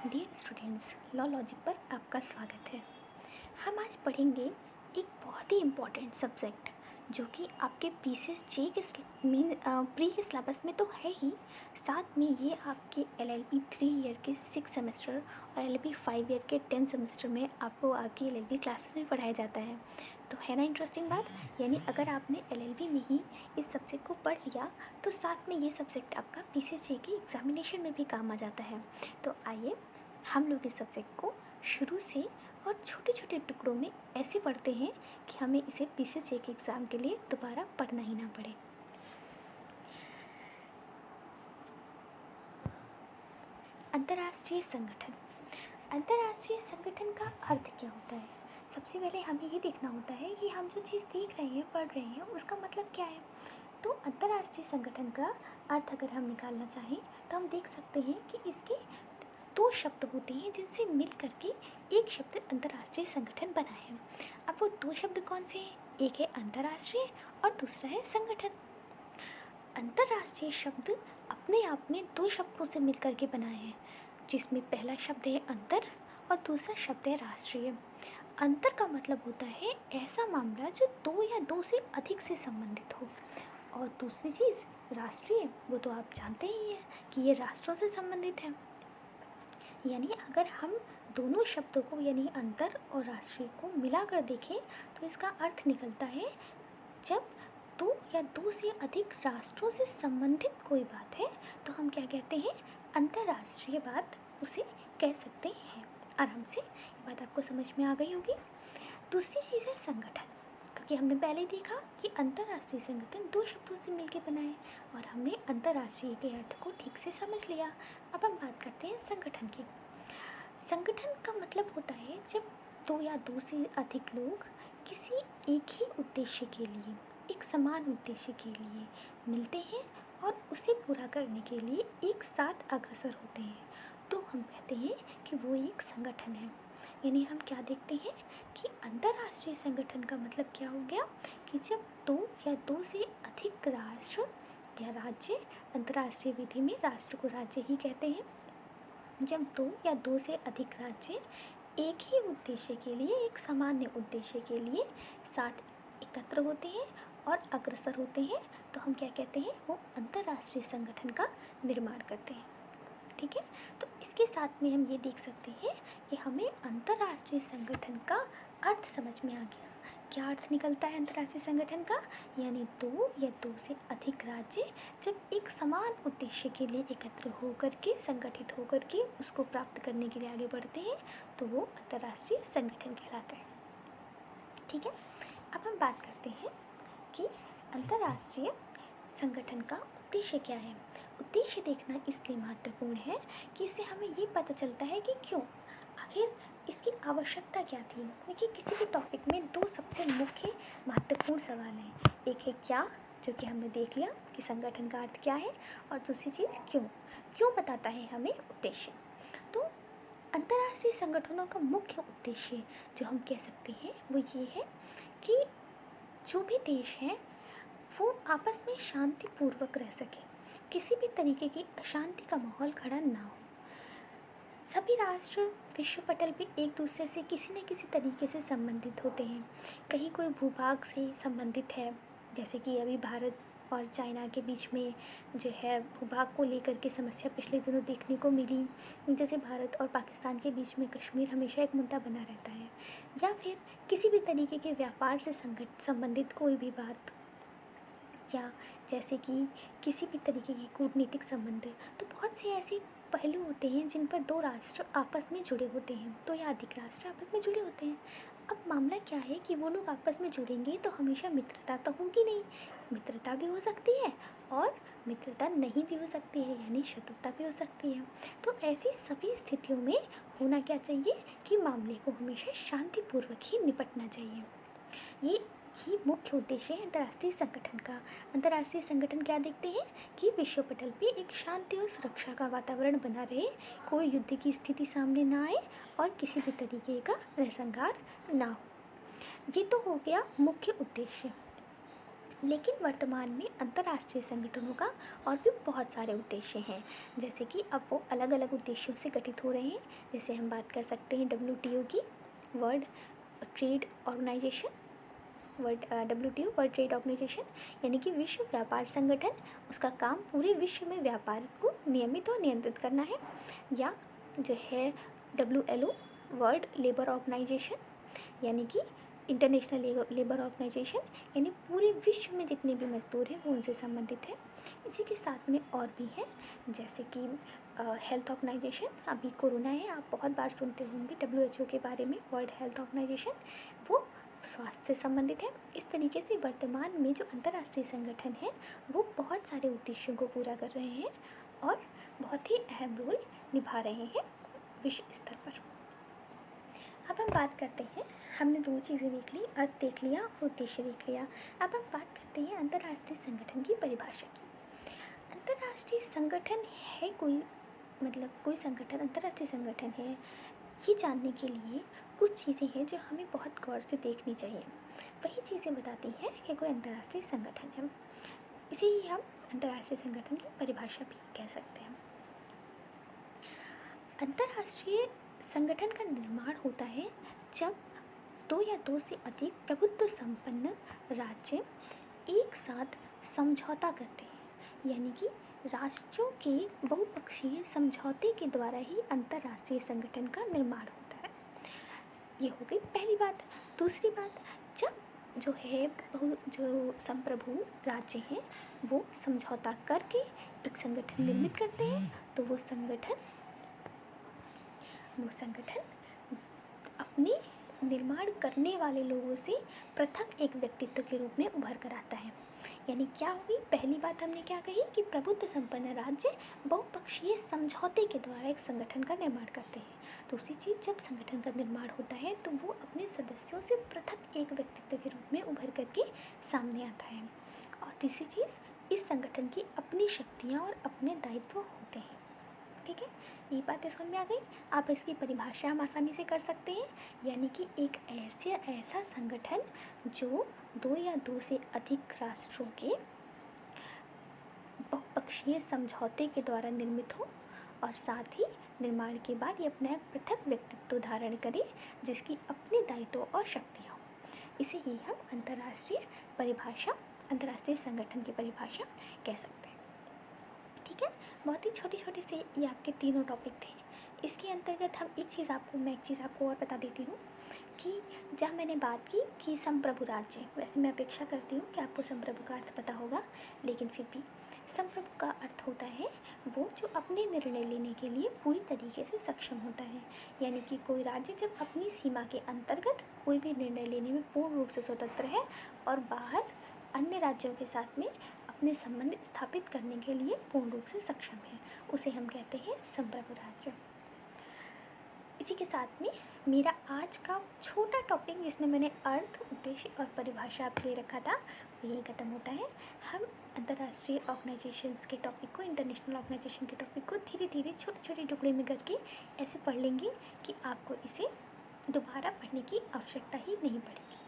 Dear students, law logic पर आपका स्वागत है। हम आज पढ़ेंगे एक बहुत ही इम्पॉर्टेंट सब्जेक्ट जो कि आपके PCSJ के प्री के सिलेबस में तो है ही, साथ में ये आपके LLB 3 ईयर के 6 सेमेस्टर और LLB 5 ईयर के 10 सेमेस्टर में आपको आपकी LLB क्लासेस में पढ़ाया जाता है। तो है ना इंटरेस्टिंग बात। यानी अगर आपने LLB में ही इस सब्जेक्ट को पढ़ लिया तो साथ में ये सब्जेक्ट आपका PCSJ के एग्जामिनेशन में भी काम आ जाता है। तो आइए हम लोग इस सब्जेक्ट को शुरू से और छोटे छोटे टुकड़ों में ऐसे पढ़ते हैं कि हमें इसे PCSJ के एग्ज़ाम के लिए दोबारा पढ़ना ही ना पड़े। अंतर्राष्ट्रीय संगठन। अंतर्राष्ट्रीय संगठन का अर्थ क्या होता है? सबसे पहले हमें ये देखना होता है कि हम जो चीज़ देख रहे हैं, पढ़ रहे हैं, उसका मतलब क्या है। तो अंतर्राष्ट्रीय संगठन का अर्थ अगर हम निकालना चाहें तो हम देख सकते हैं कि इसके दो शब्द होते हैं जिनसे मिल करके एक शब्द अंतर्राष्ट्रीय संगठन बना है। अब वो दो शब्द कौन से हैं? एक है अंतर्राष्ट्रीय और दूसरा है संगठन। अंतर्राष्ट्रीय शब्द अपने आप में दो शब्दों से मिल करके बना है, जिसमें पहला शब्द है अंतर और दूसरा शब्द है राष्ट्रीय। अंतर का मतलब होता है ऐसा मामला जो दो या दो से अधिक से संबंधित हो, और दूसरी चीज़ राष्ट्रीय, वो तो आप जानते ही हैं कि ये राष्ट्रों से संबंधित है। यानी अगर हम दोनों शब्दों को यानी अंतर और राष्ट्रीय को मिलाकर देखें तो इसका अर्थ निकलता है जब दो या दो से अधिक राष्ट्रों से संबंधित कोई बात है तो हम क्या कहते हैं? अंतर्राष्ट्रीय बात उसे कह सकते हैं। आराम से ये बात आपको समझ में आ गई होगी। दूसरी चीज़ है संगठन, क्योंकि हमने पहले देखा कि अंतर्राष्ट्रीय संगठन दो शब्दों से मिलकर बना है और हमने अंतर्राष्ट्रीय के अर्थ को ठीक से समझ लिया। अब हम बात करते हैं संगठन की। संगठन का मतलब होता है जब दो या दो से अधिक लोग किसी एक ही उद्देश्य के लिए, एक समान उद्देश्य के लिए मिलते हैं और उसे पूरा करने के लिए एक साथ अग्रसर होते हैं, तो हम कहते हैं कि वो एक संगठन है। यानी हम क्या देखते हैं कि अंतर्राष्ट्रीय संगठन का मतलब क्या हो गया कि जब दो या दो से अधिक राष्ट्र या राज्य, अंतर्राष्ट्रीय विधि में राष्ट्र को राज्य ही कहते हैं, जब दो या दो से अधिक राज्य एक ही उद्देश्य के लिए, एक सामान्य उद्देश्य के लिए साथ एकत्र होते हैं और अग्रसर होते हैं, तो हम क्या कहते हैं? वो अंतर्राष्ट्रीय संगठन का निर्माण करते हैं। ठीक है, तो इसके साथ में हम ये देख सकते हैं कि हमें अंतर्राष्ट्रीय संगठन का अर्थ समझ में आ गया। क्या अर्थ निकलता है अंतर्राष्ट्रीय संगठन का? यानी दो या दो से अधिक राज्य जब एक समान उद्देश्य के लिए एकत्र होकर के, संगठित होकर के उसको प्राप्त करने के लिए आगे बढ़ते हैं, तो वो अंतर्राष्ट्रीय संगठन कहलाता है। ठीक है, अब हम बात करते हैं कि अंतर्राष्ट्रीय संगठन का उद्देश्य क्या है। उद्देश्य देखना इसलिए महत्वपूर्ण है कि इससे हमें ये पता चलता है कि क्यों, आखिर इसकी आवश्यकता क्या थी। देखिए, किसी भी टॉपिक में दो सबसे मुख्य महत्वपूर्ण सवाल हैं। एक है क्या, जो कि हमने देख लिया कि संगठन का अर्थ क्या है, और दूसरी चीज़ क्यों। क्यों बताता है हमें उद्देश्य। तो अंतर्राष्ट्रीय संगठनों का मुख्य उद्देश्य जो हम कह सकते हैं वो ये है कि जो भी देश हैं वो आपस में शांतिपूर्वक रह सके, किसी भी तरीके की अशांति का माहौल खड़ा ना हो। सभी राष्ट्र विश्व पटल पे एक दूसरे से किसी न किसी तरीके से संबंधित होते हैं। कहीं कोई भूभाग से संबंधित है, जैसे कि अभी भारत और चाइना के बीच में जो है भूभाग को लेकर के समस्या पिछले दिनों देखने को मिली। जैसे भारत और पाकिस्तान के बीच में कश्मीर हमेशा एक मुद्दा बना रहता है, या फिर किसी भी तरीके के व्यापार से संबंधित कोई भी बात, या जैसे कि किसी भी तरीके की कूटनीतिक संबंध। तो बहुत से ऐसे पहलू होते हैं जिन पर दो राष्ट्र आपस में जुड़े होते हैं, दो या अधिक राष्ट्र आपस में जुड़े होते हैं। अब मामला क्या है कि वो लोग आपस में जुड़ेंगे तो हमेशा मित्रता तो होगी नहीं, मित्रता भी हो सकती है और मित्रता नहीं भी हो सकती है, यानी शत्रुता भी हो सकती है। तो ऐसी सभी स्थितियों में होना क्या चाहिए कि मामले को हमेशा शांतिपूर्वक ही निपटना चाहिए। ये ही मुख्य उद्देश्य है अंतर्राष्ट्रीय संगठन का। अंतर्राष्ट्रीय संगठन क्या देखते हैं कि विश्व पटल पे एक शांति और सुरक्षा का वातावरण बना रहे, कोई युद्ध की स्थिति सामने ना आए और किसी भी तरीके का नरसंहार ना हो। ये तो हो गया मुख्य उद्देश्य। लेकिन वर्तमान में अंतर्राष्ट्रीय संगठनों का और भी बहुत सारे उद्देश्य हैं, जैसे कि अब वो अलग अलग उद्देश्यों से गठित हो रहे हैं। जैसे हम बात कर सकते हैं WTO की, world trade organisation, WTO world trade organisation, यानी कि विश्व व्यापार संगठन। उसका काम पूरे विश्व में व्यापार को नियमित और नियंत्रित करना है। या जो है WLO वर्ल्ड लेबर ऑर्गेनाइजेशन, यानी कि इंटरनेशनल लेबर ऑर्गेनाइजेशन, यानी पूरे विश्व में जितने भी मजदूर हैं वो उनसे संबंधित है। इसी के साथ में और भी हैं, जैसे कि हेल्थ ऑर्गेनाइजेशन। अभी कोरोना है, आप बहुत बार सुनते होंगे WHO के बारे में, वर्ल्ड हेल्थ ऑर्गेनाइजेशन, वो स्वास्थ्य से संबंधित है। इस तरीके से वर्तमान में जो अंतर्राष्ट्रीय संगठन है वो बहुत सारे उद्देश्यों को पूरा कर रहे हैं और बहुत ही अहम रोल निभा रहे हैं विश्व स्तर पर। अब हम बात करते हैं, हमने दो चीज़ें देख ली, अर्थ देख लिया और उद्देश्य देख लिया। अब हम बात करते हैं अंतर्राष्ट्रीय संगठन की परिभाषा की। अंतर्राष्ट्रीय संगठन है कोई, मतलब कोई संगठन अंतर्राष्ट्रीय संगठन है, ये जानने के लिए कुछ चीज़ें हैं जो हमें बहुत गौर से देखनी चाहिए। वही चीज़ें बताती हैं कि कोई अंतर्राष्ट्रीय संगठन है। इसे ही हम अंतर्राष्ट्रीय संगठन की परिभाषा भी कह सकते हैं। अंतर्राष्ट्रीय संगठन का निर्माण होता है जब दो या दो से अधिक प्रभुत्व संपन्न राज्य एक साथ समझौता करते हैं, यानी कि राष्ट्रों के बहुपक्षीय समझौते के द्वारा ही अंतर्राष्ट्रीय संगठन का निर्माण होता है। ये हो गई पहली बात। दूसरी बात, जब जो है जो संप्रभु राज्य हैं वो समझौता करके एक संगठन निर्मित करते हैं, तो वो संगठन अपने निर्माण करने वाले लोगों से पृथक एक व्यक्तित्व के रूप में उभर कर आता है। यानी क्या हुई, पहली बात हमने क्या कही कि प्रभुत्व संपन्न राज्य बहुपक्षीय समझौते के द्वारा एक संगठन का निर्माण करते हैं। दूसरी चीज़, जब संगठन का निर्माण होता है तो वो अपने सदस्यों से पृथक एक व्यक्तित्व के रूप में उभर करके सामने आता है। और तीसरी चीज़, इस संगठन की अपनी शक्तियाँ और अपने दायित्व होते हैं। ठीक है, ये बातें समझ में आ गई। आप इसकी परिभाषा हम आसानी से कर सकते हैं, यानी कि एक ऐसा संगठन जो दो या दो से अधिक राष्ट्रों के बहुपक्षीय समझौते के द्वारा निर्मित हो और साथ ही निर्माण के बाद ये अपना एक पृथक व्यक्तित्व धारण करे जिसकी अपने दायित्व और शक्तियाँ हो। इसे ही हम अंतर्राष्ट्रीय संगठन की परिभाषा कह सकते हैं। ठीक है, बहुत ही छोटे छोटे से ये आपके तीनों टॉपिक थे। इसके अंतर्गत मैं एक चीज़ आपको और बता देती हूँ कि जब मैंने बात की कि संप्रभु राज्य, वैसे मैं अपेक्षा करती हूँ कि आपको संप्रभु का अर्थ पता होगा, लेकिन फिर भी संप्रभु का अर्थ होता है वो जो अपने निर्णय लेने के लिए पूरी तरीके से सक्षम होता है। यानी कि कोई राज्य जब अपनी सीमा के अंतर्गत कोई भी निर्णय लेने में पूर्ण रूप से स्वतंत्र है और बाहर अन्य राज्यों के साथ में अपने संबंध स्थापित करने के लिए पूर्ण रूप से सक्षम है, उसे हम कहते हैं संप्रभु राज्य। इसी के साथ में मेरा आज का छोटा टॉपिक जिसमें मैंने अर्थ, उद्देश्य और परिभाषा आपके लिए रखा था यही ख़त्म होता है। हम अंतर्राष्ट्रीय ऑर्गेनाइजेशंस के टॉपिक को, इंटरनेशनल ऑर्गेनाइजेशन के टॉपिक को धीरे धीरे छोटे छोटे टुकड़े में करके ऐसे पढ़ लेंगे कि आपको इसे दोबारा पढ़ने की आवश्यकता ही नहीं पड़ेगी।